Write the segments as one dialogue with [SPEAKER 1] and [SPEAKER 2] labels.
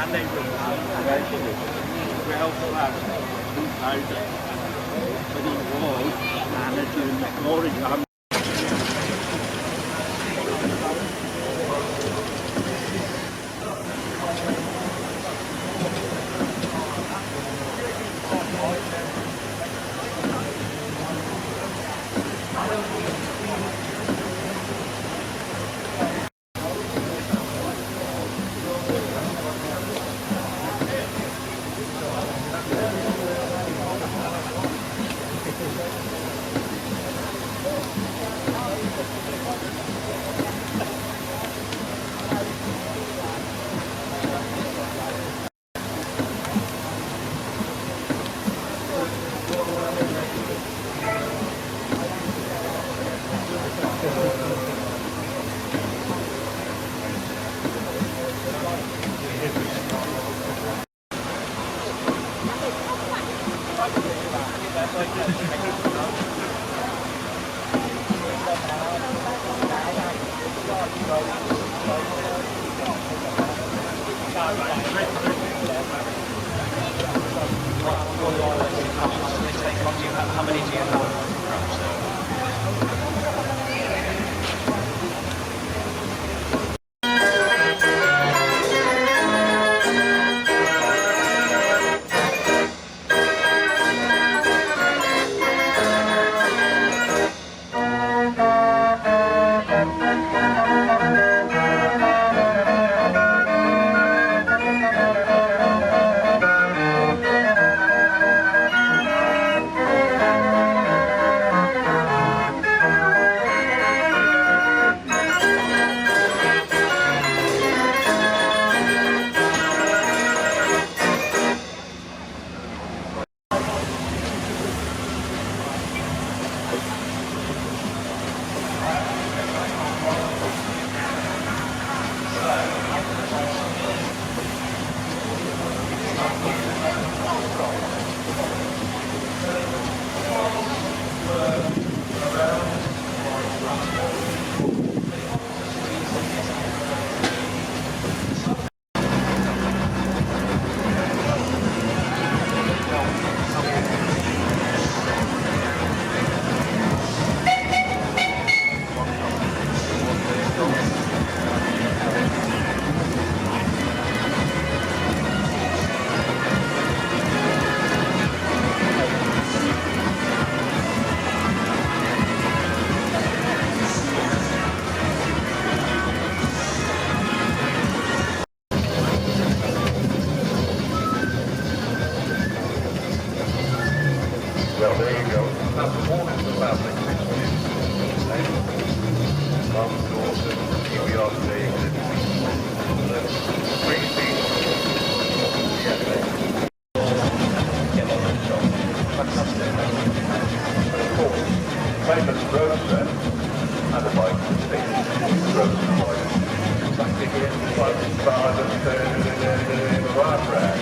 [SPEAKER 1] and they were well class 2000, but he was manager in the Oregon.
[SPEAKER 2] How many do you have?
[SPEAKER 3] Well, there you go. That's the morning of the fabric. Mum, daughter, here we are today. 3 feet. But of course, famous roadster and a bike to speak. Roadster bike. Something in one bar and the right rack.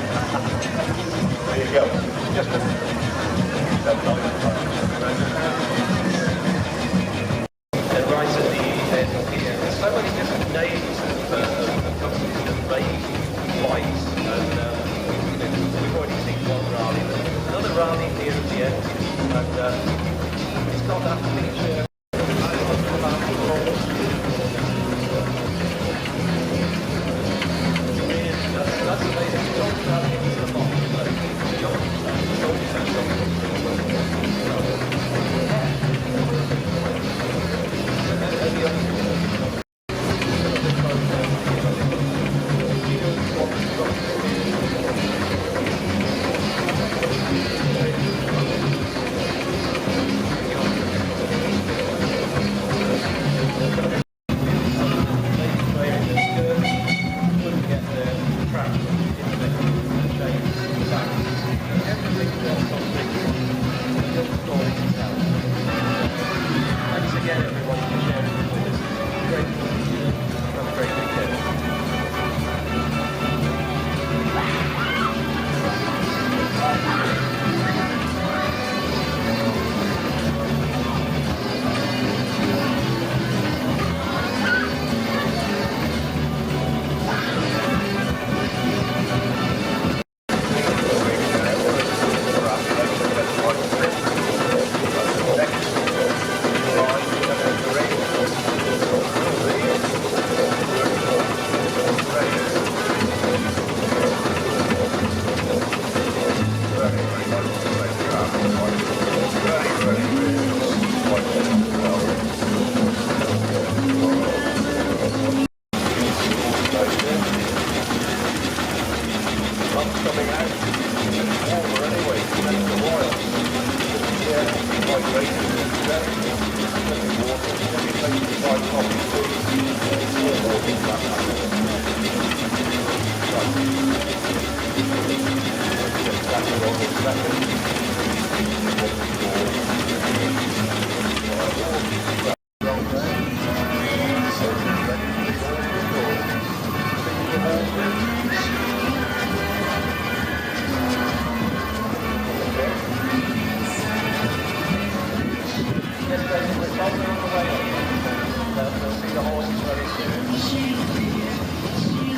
[SPEAKER 3] There you go. Just a and right
[SPEAKER 2] at the end here, there's so many different names of companies that make flights, and we've already seen one rally. There's another rally here at the end, and it's got that feature. That's amazing. It's all about into the box.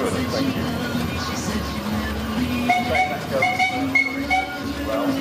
[SPEAKER 3] Good, thank you. Take that goes as well.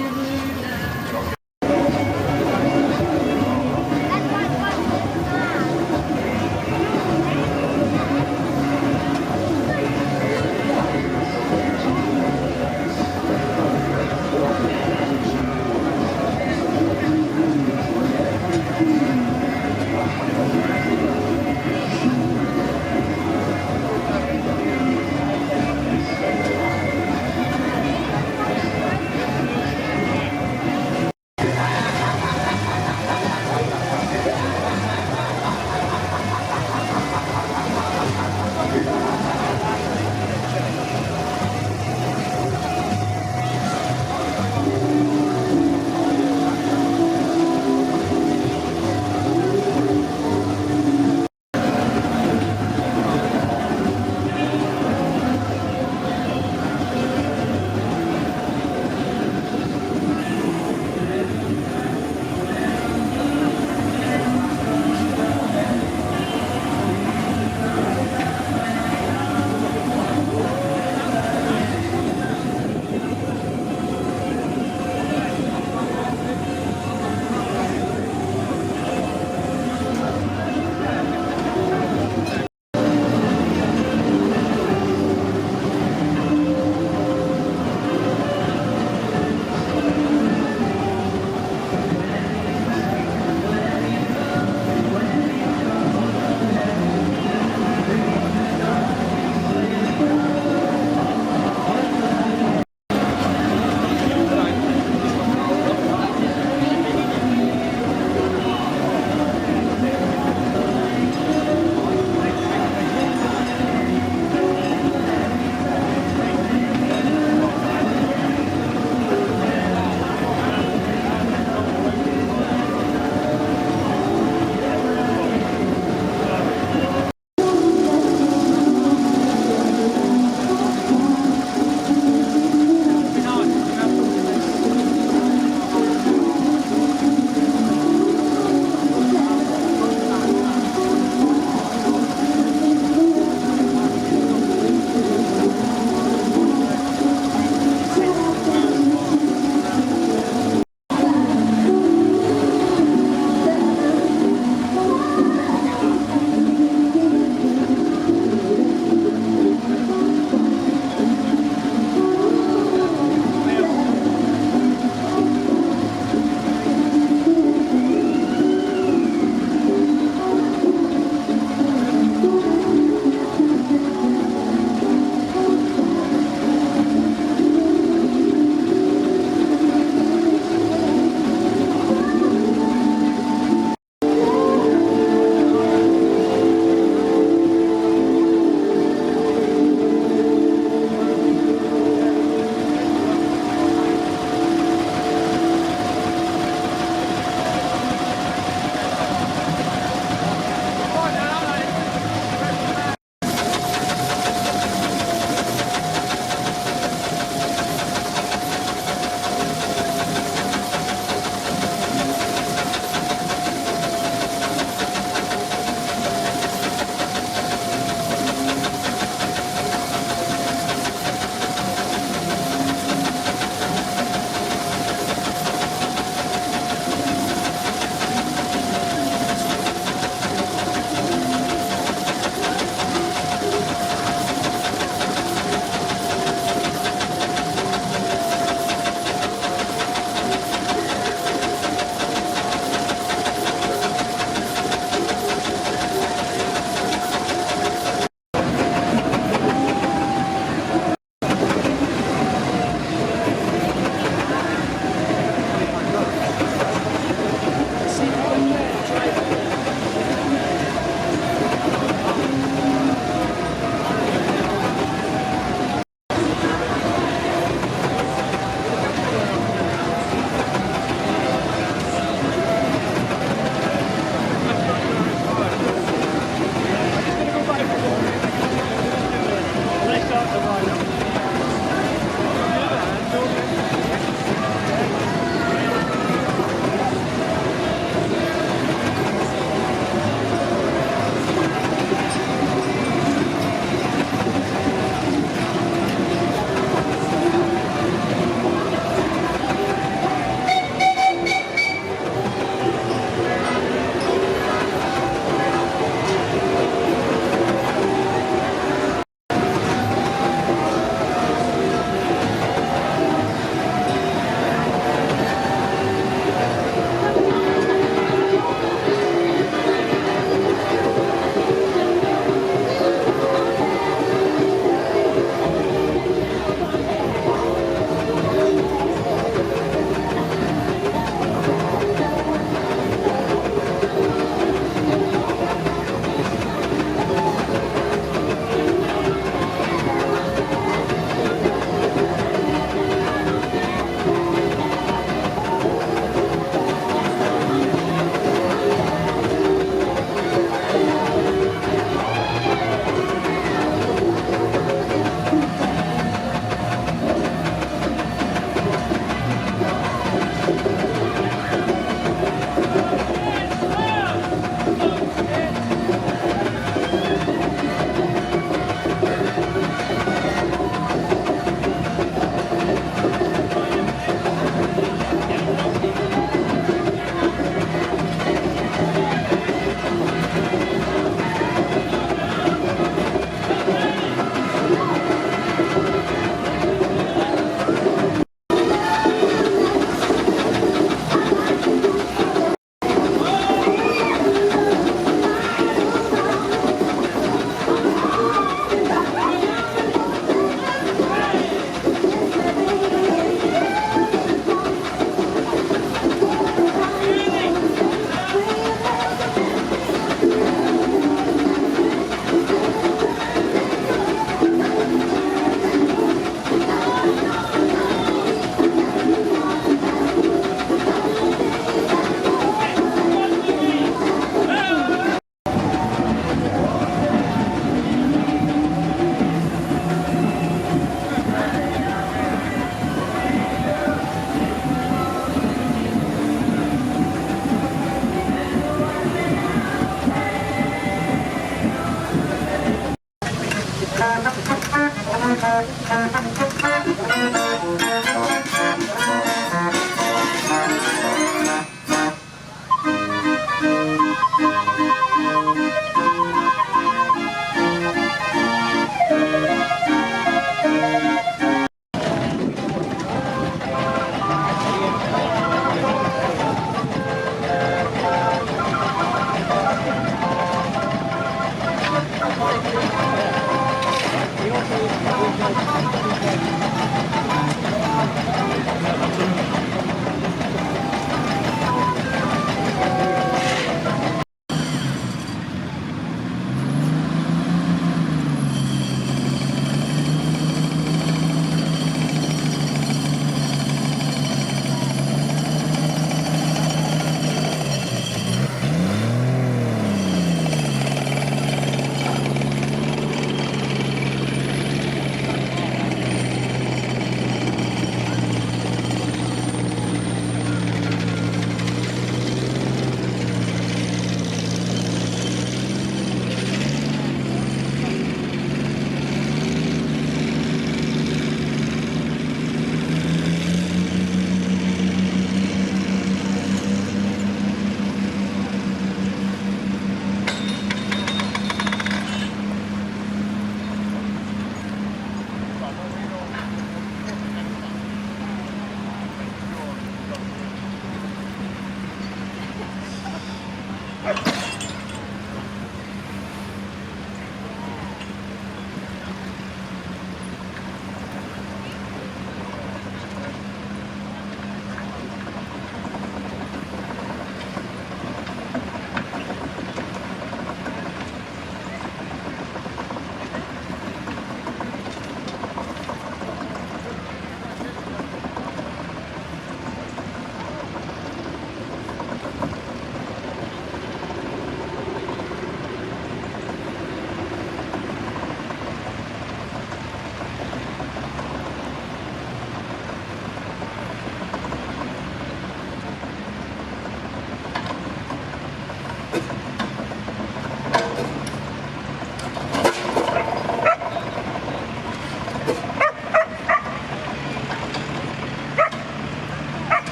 [SPEAKER 2] เ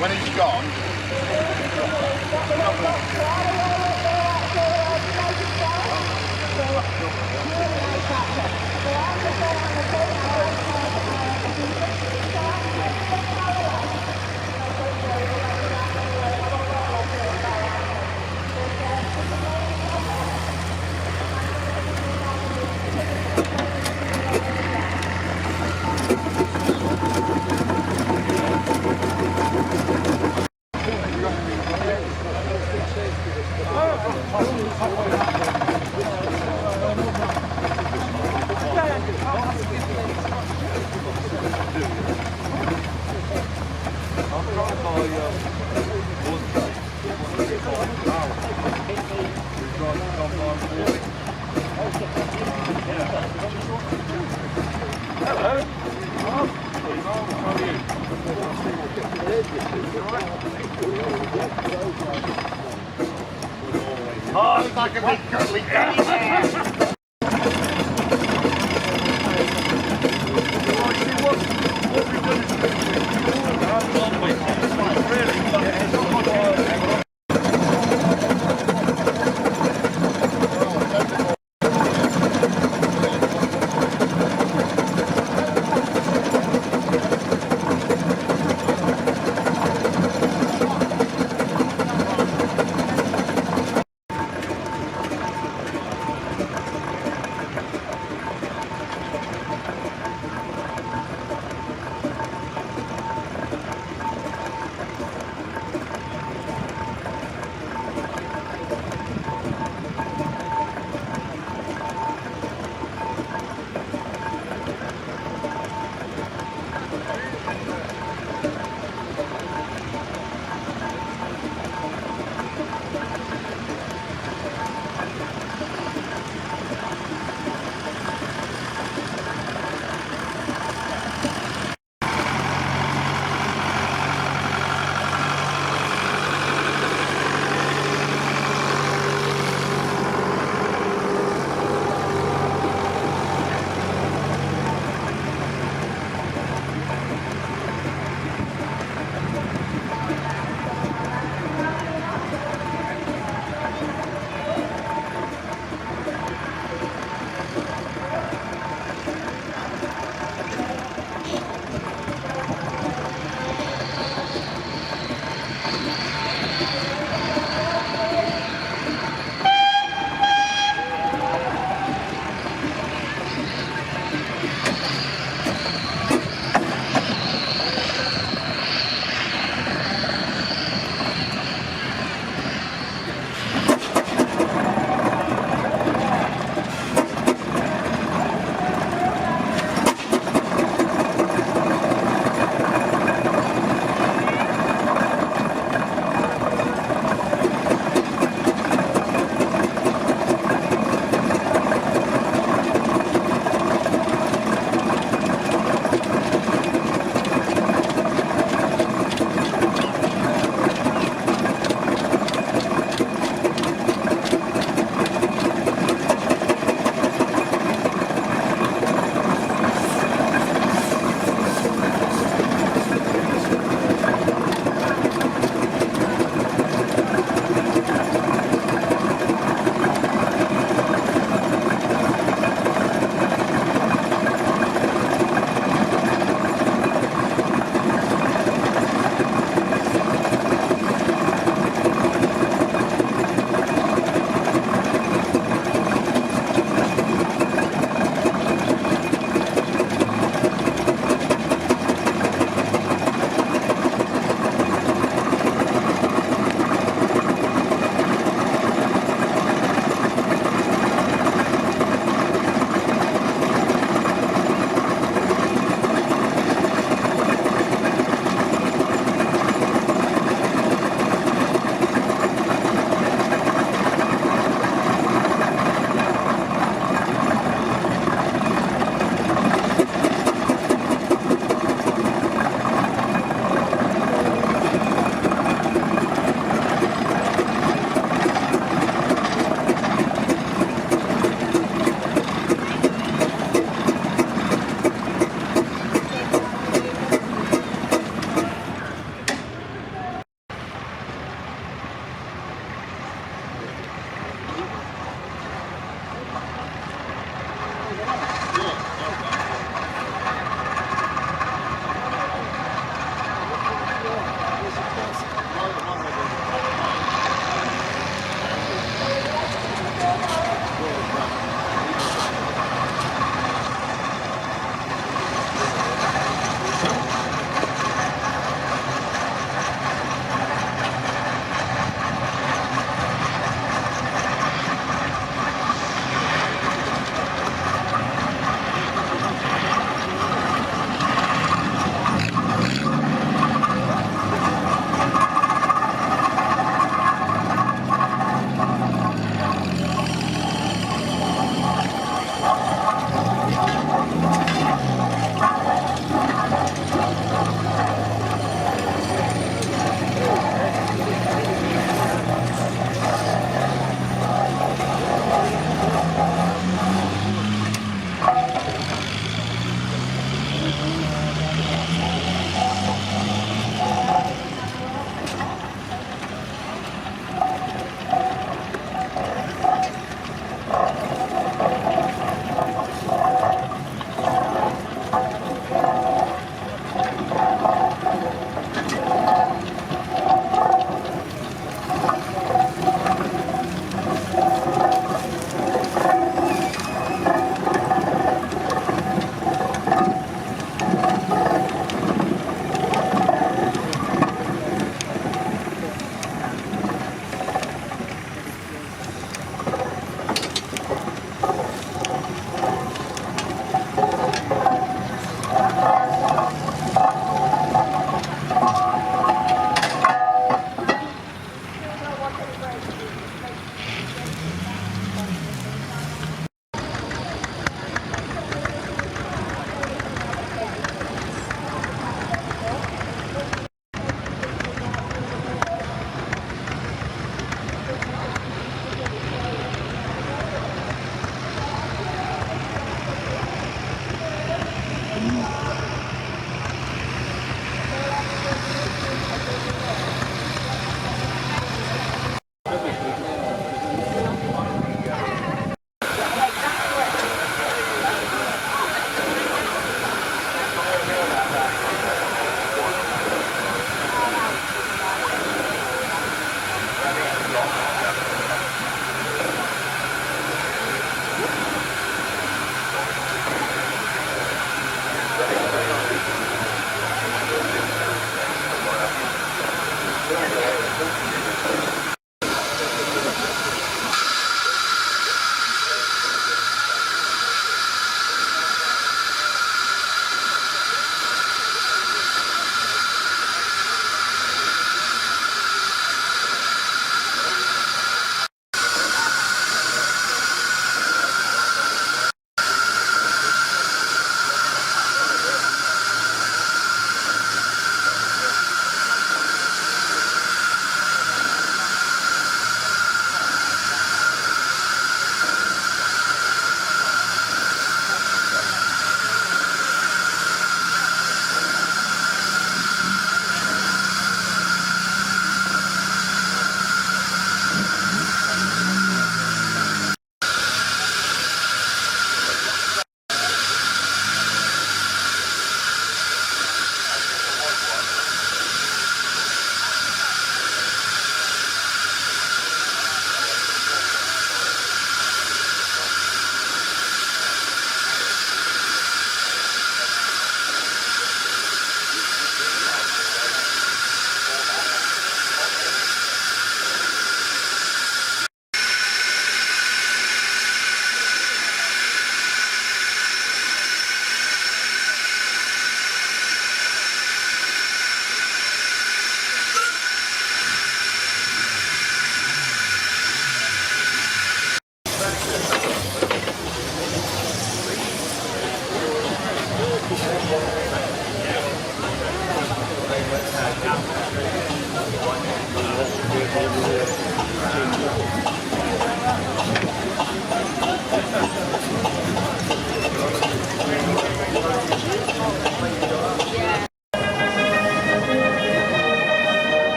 [SPEAKER 4] When he's gone, oh, it's like a big cuddly daddy bear.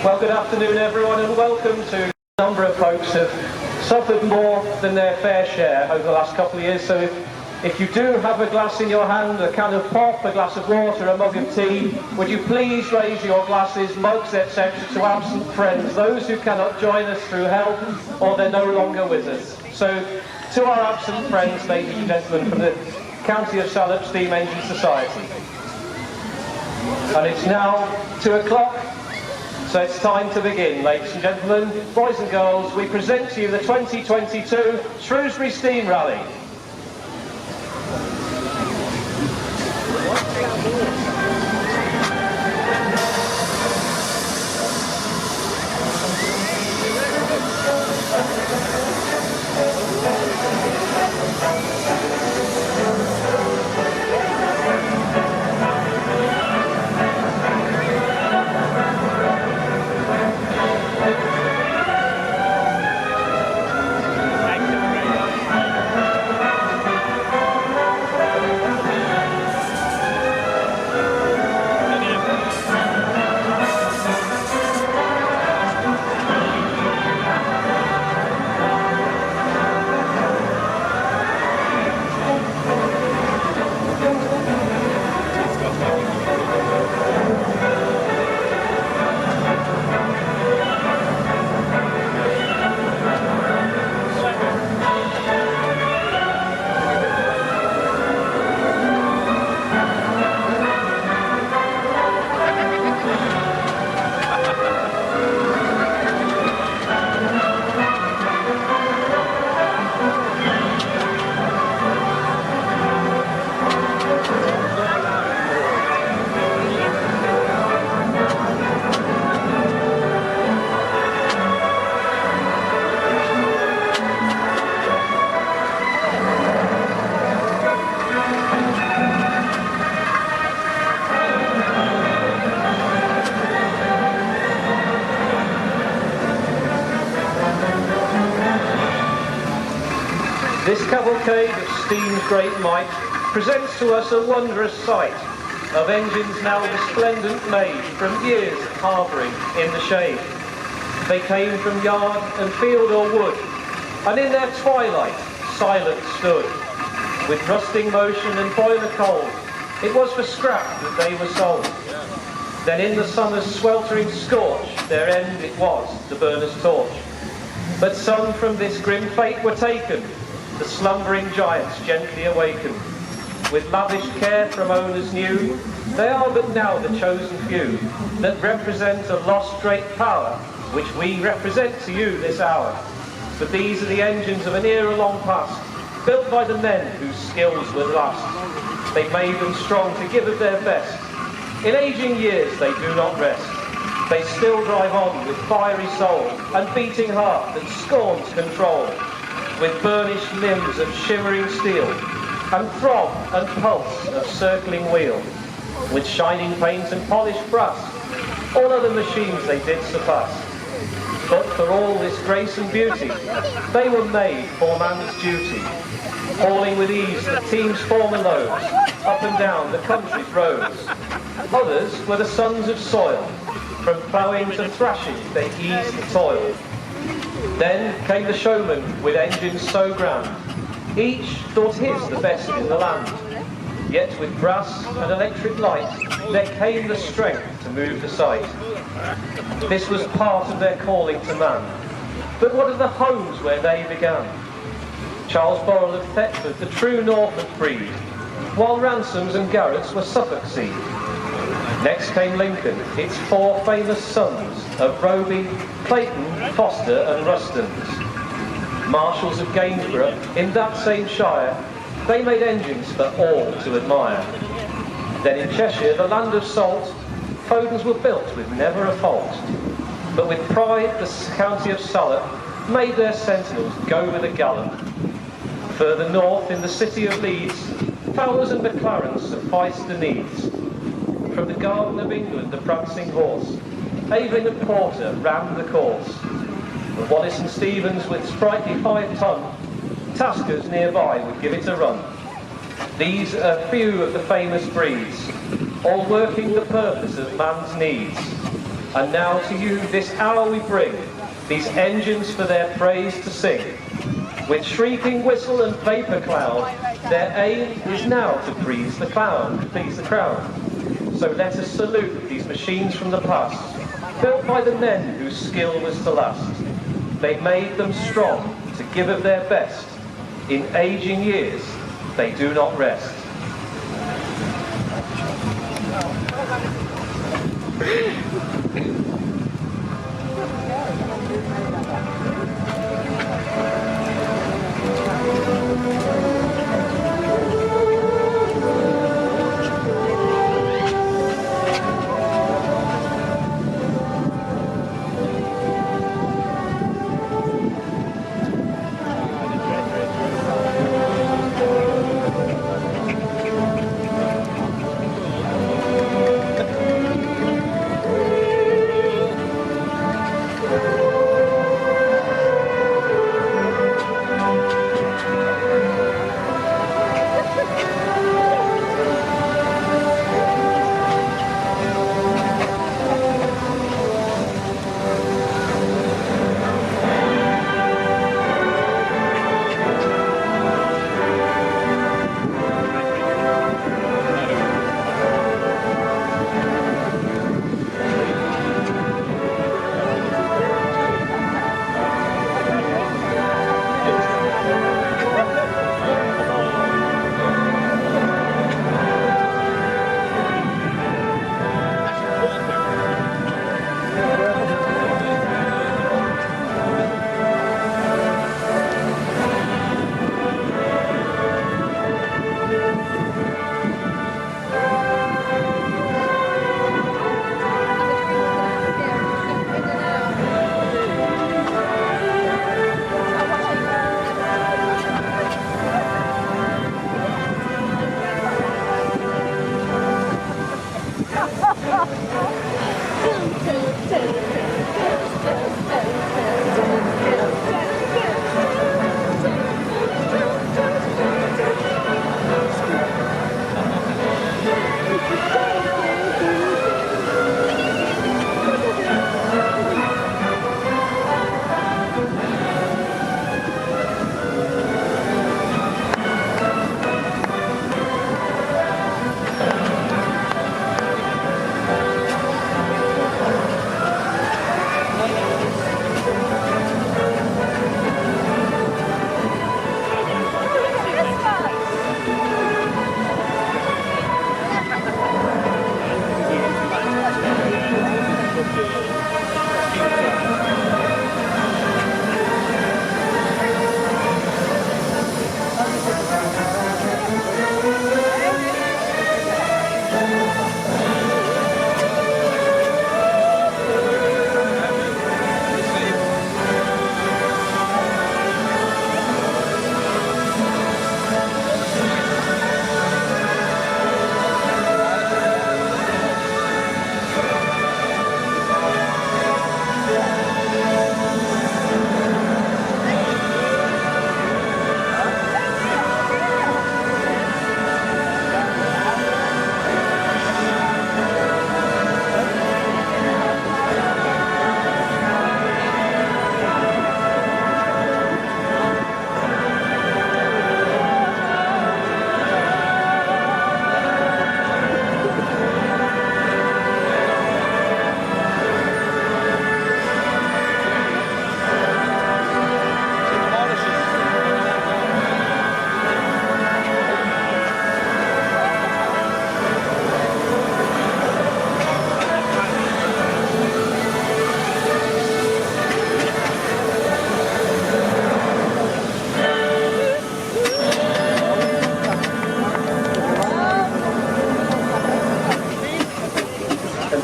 [SPEAKER 2] Well, good afternoon everyone, and welcome to a number of folks have suffered more than their fair share over the last couple of years, so If you do have a glass in your hand, a can of pop, a glass of water, a mug of tea, would you please raise your glasses, mugs, etc. to absent friends, those who cannot join us through health or they're no longer with us. So, to our absent friends, ladies and gentlemen, from the County of Salop Steam Engine Society. And it's now 2 o'clock, so it's time to begin, ladies and gentlemen. Boys and girls, we present to you the 2022 Shrewsbury Steam Rally. This cavalcade of steam's great might presents to us a wondrous sight of engines now resplendent made from years of harbouring in the shade. They came from yard and field or wood, and in their twilight silent stood. With rusting motion and boiler cold, it was for scrap that they were sold. Then in the summer's sweltering scorch, their end it was to burn as torch. But some from this grim fate were taken, the slumbering giants gently awakened. With lavish care from owners new, they are but now the chosen few that represent a lost great power, which we represent to you this hour. But these are the engines of an era long past, built by the men whose skills were last. They made them strong to give of their best. In aging years they do not rest. They still drive on with fiery soul and beating heart that scorns control. With burnished limbs of shimmering steel, and throb and pulse of circling wheel, with shining paint and polished brass, all other machines they did surpass. But for all this grace and beauty, they were made for man's duty, hauling with ease the team's former loads, up and down the country's roads. Others were the sons of soil, from ploughing to thrashing they eased the toil. Then came the showman with engines so grand, each thought his the best in the land. Yet with brass and electric light, there came the strength to move the sight. This was part of their calling to man. But what of the homes where they began? Charles Borrell of Thetford, the true Norfolk breed, while Ransoms and Garretts were Suffolk seed. Next came Lincoln, its four famous sons of Roby, Clayton, Foster and Rustons. Marshals of Gainsborough, in that same shire, they made engines for all to admire. Then in Cheshire, the land of salt, Fodens were built with never a fault. But with pride, the county of Salop made their sentinels go with a gallop. Further north, in the city of Leeds, Fowlers and McLarens sufficed the needs. From the Garden of England, the prancing horse, Aveling and Porter ran the course. The Wallace and Stevens with sprightly 5-ton, Taskers nearby would give it a run. These are few of the famous breeds, all working the purpose of man's needs. And now to you this hour we bring, these engines for their praise to sing. With shrieking whistle and vapour cloud, Their aim is now to please the crowd. So let us salute these machines from the past, built by the men whose skill was to last. They made them strong to give of their best. In aging years, they do not rest.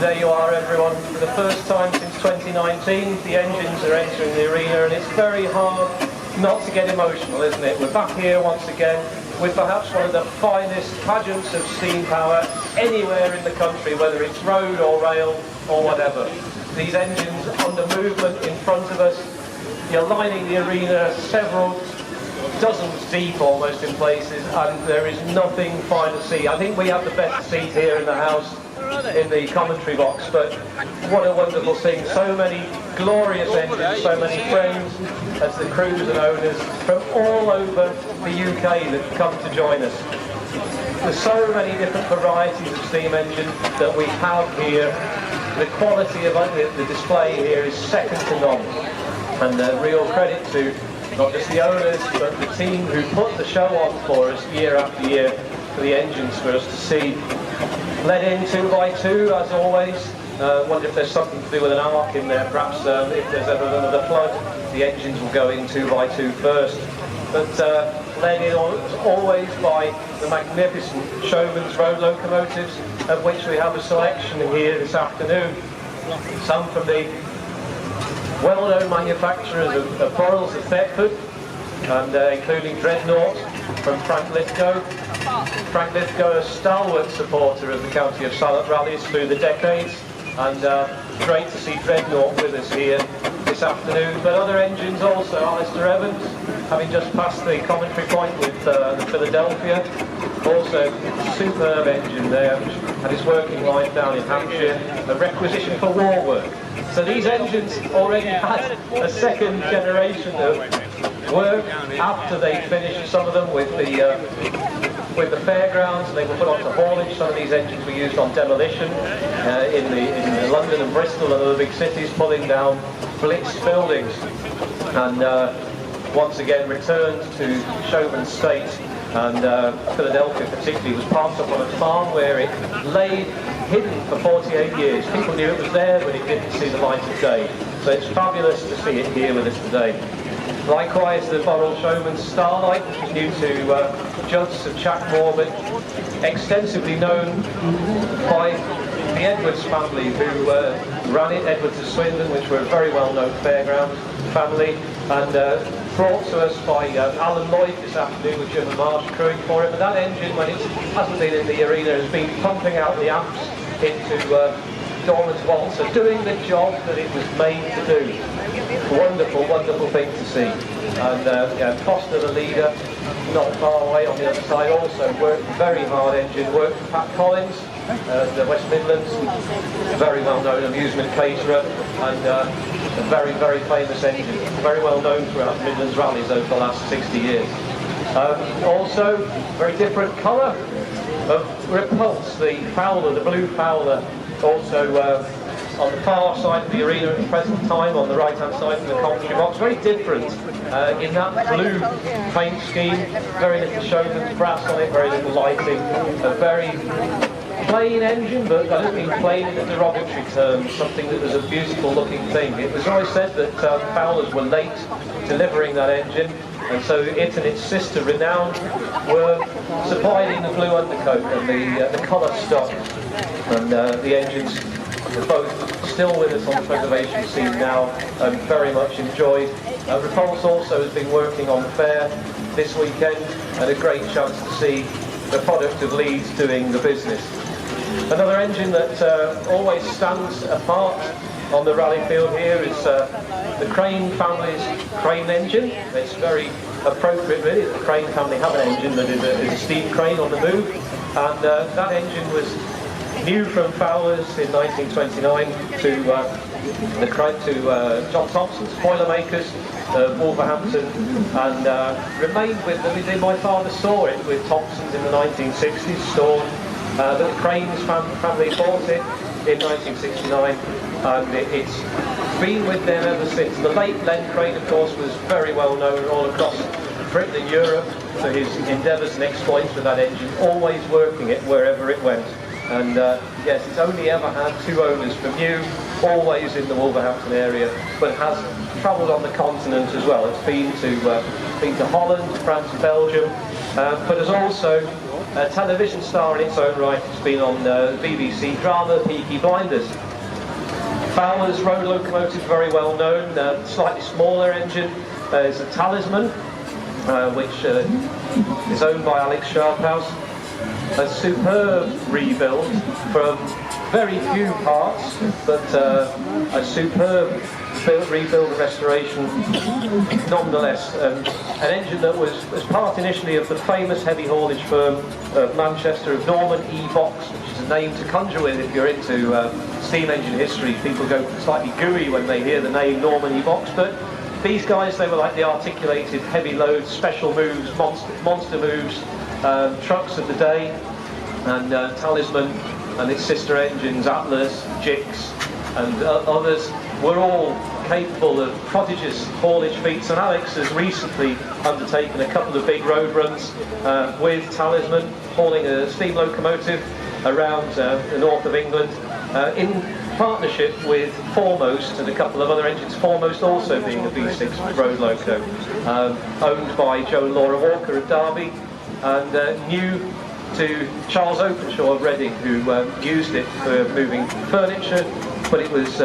[SPEAKER 2] There you are, everyone. For the first time since 2019, the engines are entering the arena, and it's very hard not to get emotional, isn't it? We're back here once again with perhaps one of the finest pageants of steam power anywhere in the country, whether it's road or rail or whatever. These engines under movement in front of us. You're lining the arena several dozens deep almost in places, and there is nothing fine to see. I think we have the best seat here in the house. in the commentary box, but what a wonderful thing. So many glorious engines, so many friends as the crews and owners from all over the UK that come to join us. There's so many different varieties of steam engine that we have here. The quality of the display here is second to none, and real credit to not just the owners but the team who put the show on for us year after year for the engines for us to see. Led in 2x2 as always. Wonder if there's something to do with an arc in there, perhaps if there's ever another flood the engines will go in 2x2 first. But led in always by the magnificent Showman's road locomotives, of which we have a selection here this afternoon. Some from the well-known manufacturers of Borrells of Thetford, and including Dreadnought from Frank Lithgow. Frank Lithgow, a stalwart supporter of the County of Salop rallies through the decades, and great to see Dreadnought with us here this afternoon. But other engines also, Alistair Evans, having just passed the commentary point with the Philadelphia, also superb engine there, and is working live down in Hampshire, a requisition for war work. So these engines already had a second generation of work after they finished some of them with the fairgrounds, and they were put onto haulage. Some of these engines were used on demolition in London and Bristol and other big cities, pulling down blitzed buildings, and once again returned to Showman's State. And Philadelphia particularly was parked up on a farm where it lay hidden for 48 years. People knew it was there, but it didn't see the light of day. So it's fabulous to see it here with us today. Likewise, the Borrell Showman's Starlight, which is new to Judds of Chackmore, but extensively known by the Edwards family who ran it, Edwards of Swindon, which were a very well-known fairground family, and brought to us by Alan Lloyd this afternoon with Jim and Marsh crewing for him. And that engine, when it hasn't been in the arena, has been pumping out the amps into Dorman's Waltzer, doing the job that it was made to do. Wonderful, wonderful thing to see. And Foster, the leader, not far away on the other side, also worked very hard engine, worked for Pat Collins, the West Midlands, very well-known amusement caterer, and a very, very famous engine, very well known throughout the Midlands rallies over the last 60 years. Also, very different colour of Repulse, the Fowler, the blue Fowler, also on the far side of the arena at the present time, on the right-hand side of the commentary box. Very different in that blue paint scheme, very little Showman's brass on it, very little lighting, a very plain engine, but I don't mean plain in a derogatory term, something that was a beautiful looking thing. It was always said that Fowlers were late delivering that engine, and so it and its sister Renown were supplying the blue undercoat and the colour stock, and the engines are both still with us on the preservation scene now and very much enjoyed. Repulse also has been working on the fair this weekend, and a great chance to see the product of Leeds doing the business. Another engine that always stands apart on the rally field here is the Crane family's crane engine. It's very appropriate really that the Crane family have an engine that is a steam crane on the move, and that engine was new from Fowler's in 1929 to John Thompson's Boilermakers, Wolverhampton, and remained with them. My father saw it with Thompson's in the 1960s, stored. The Crane's family bought it in 1969, and it's been with them ever since. The late Len Crane, of course, was very well known all across Britain and Europe for his endeavours and exploits with that engine, always working it wherever it went. And yes, it's only ever had two owners from new, always in the Wolverhampton area, but has travelled on the continent as well. It's been to Holland, France, Belgium, but has also a television star in its own right. It's been on BBC drama Peaky Blinders. Fowler's road locomotive, very well known, slightly smaller engine, is a Talisman, which is owned by Alex Sharphouse. A superb rebuild from very few parts, but a superb rebuild and restoration nonetheless. An engine that was part initially of the famous heavy haulage firm of Manchester, of Norman E. Box, which is a name to conjure with if you're into steam engine history. People go slightly gooey when they hear the name Norman E. Box, but these guys, they were like the articulated heavy loads, special moves, monster moves, trucks of the day, and Talisman and its sister engines, Atlas, Jix, and others, were all capable of prodigious haulage feats. And Alex has recently undertaken a couple of big road runs with Talisman, hauling a steam locomotive around the north of England in partnership with Foremost and a couple of other engines, Foremost also being a V6 road loco, owned by Joe and Laura Walker of Derby, and new to Charles Openshaw of Reading, who used it for moving furniture, but it was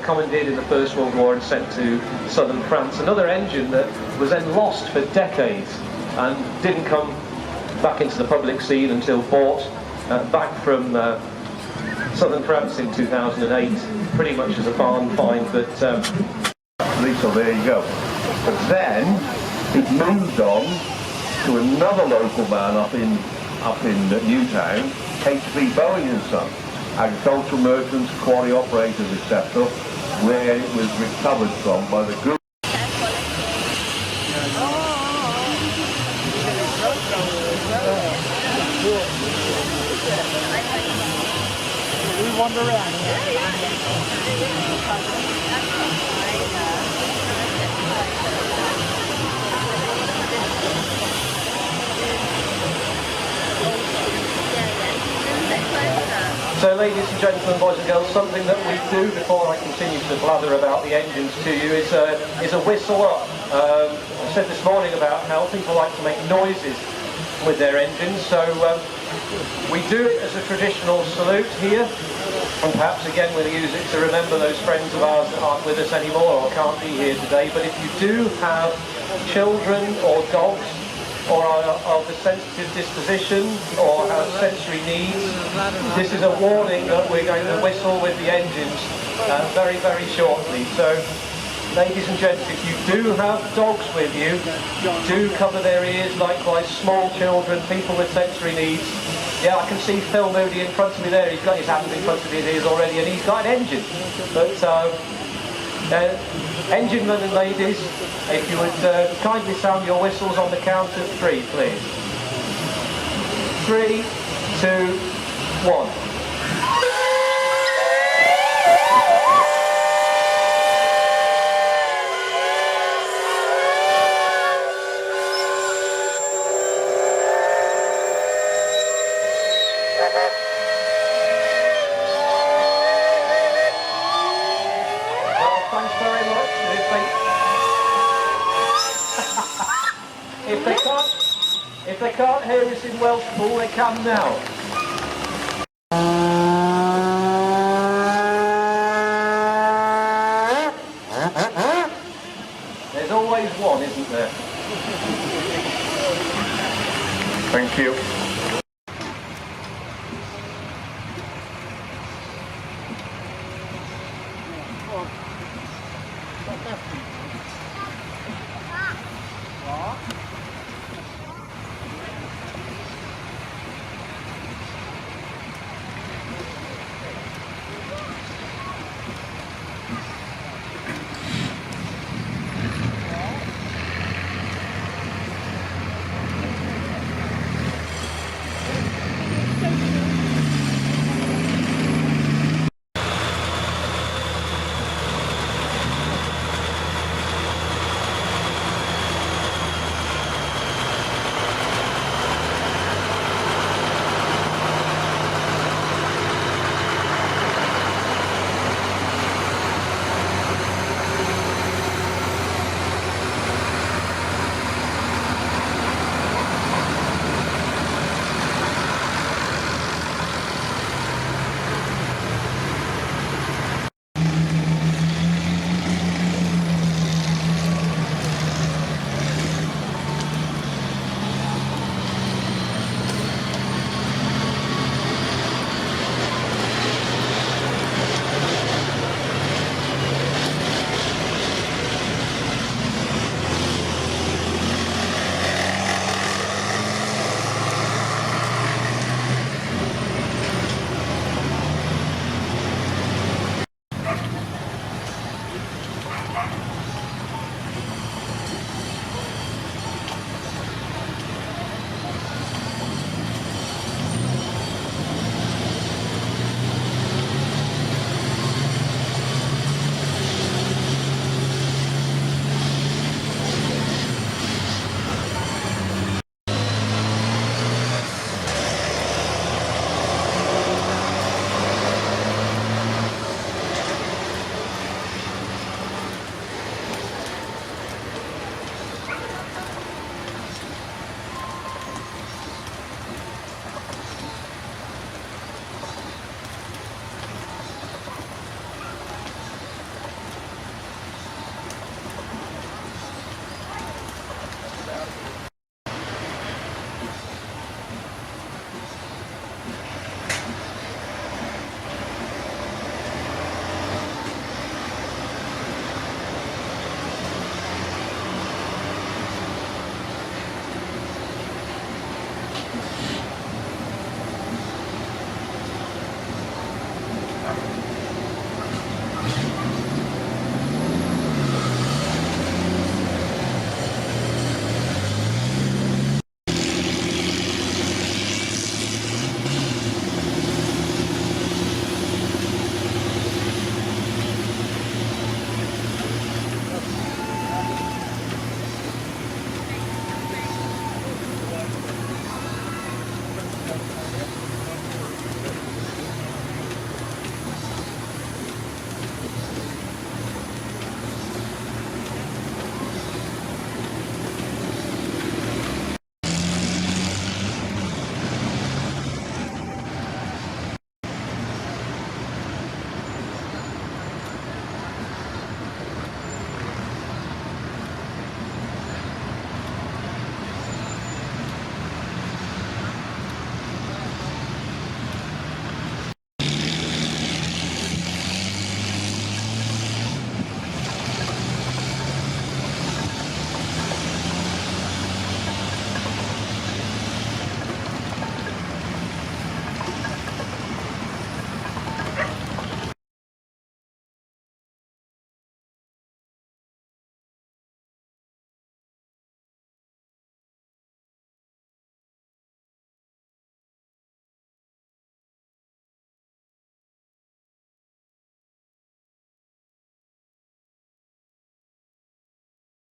[SPEAKER 2] commandeered in the First World War and sent to southern France. Another engine that was then lost for decades and didn't come back into the public scene until bought back from southern France in 2008, pretty much as a barn find, but...
[SPEAKER 3] So there you go. But then it moved on to another local man up in Newtown, H.B. Bowen and Son, agricultural merchants, quarry operators, etc., where it was recovered from by the group.
[SPEAKER 1] We wander around.
[SPEAKER 2] So ladies and gentlemen, boys and girls, something that we do before I continue to blather about the engines to you is a whistle up. I said this morning about how people like to make noises with their engines, so we do it as a traditional salute here, and perhaps again we'll use it to remember those friends of ours that aren't with us anymore or can't be here today. But if you do have children or dogs, or are of a sensitive disposition, or have sensory needs, this is a warning that we're going to whistle with the engines very, very shortly. So, ladies and gents, if you do have dogs with you, do cover their ears, likewise small children, people with sensory needs. Yeah, I can see Phil Moody in front of me there, he's got his hands in front of his ears already, and he's got an engine. But enginemen and ladies, if you would kindly sound your whistles on the count of 3, please. 3, 2, 1. Thanks very much. If they can't hear us in Welsh Pool, they can now. There's always one, isn't there?
[SPEAKER 3] Thank you.